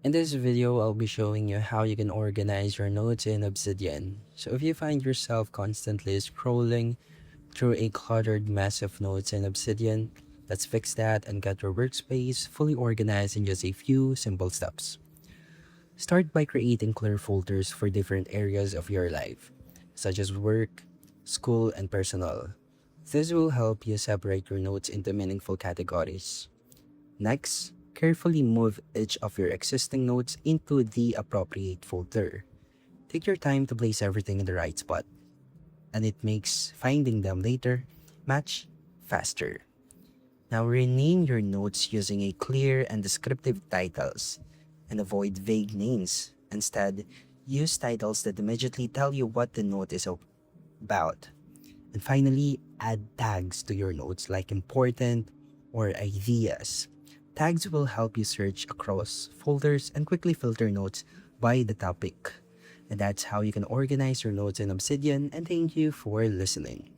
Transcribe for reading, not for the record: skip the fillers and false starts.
In this video, I'll be showing you how you can organize your notes in Obsidian. So if you find yourself constantly scrolling through a cluttered mess of notes in Obsidian, let's fix that and get your workspace fully organized in just a few simple steps. Start by creating clear folders for different areas of your life, such as work, school, and personal. This will help you separate your notes into meaningful categories. Next, carefully move each of your existing notes into the appropriate folder. Take your time to place everything in the right spot, and it makes finding them later much faster. Now rename your notes using a clear and descriptive titles and avoid vague names. Instead, use titles that immediately tell you what the note is about. And finally, add tags to your notes like important or ideas. Tags will help you search across folders and quickly filter notes by the topic. And that's how you can organize your notes in Obsidian, and thank you for listening.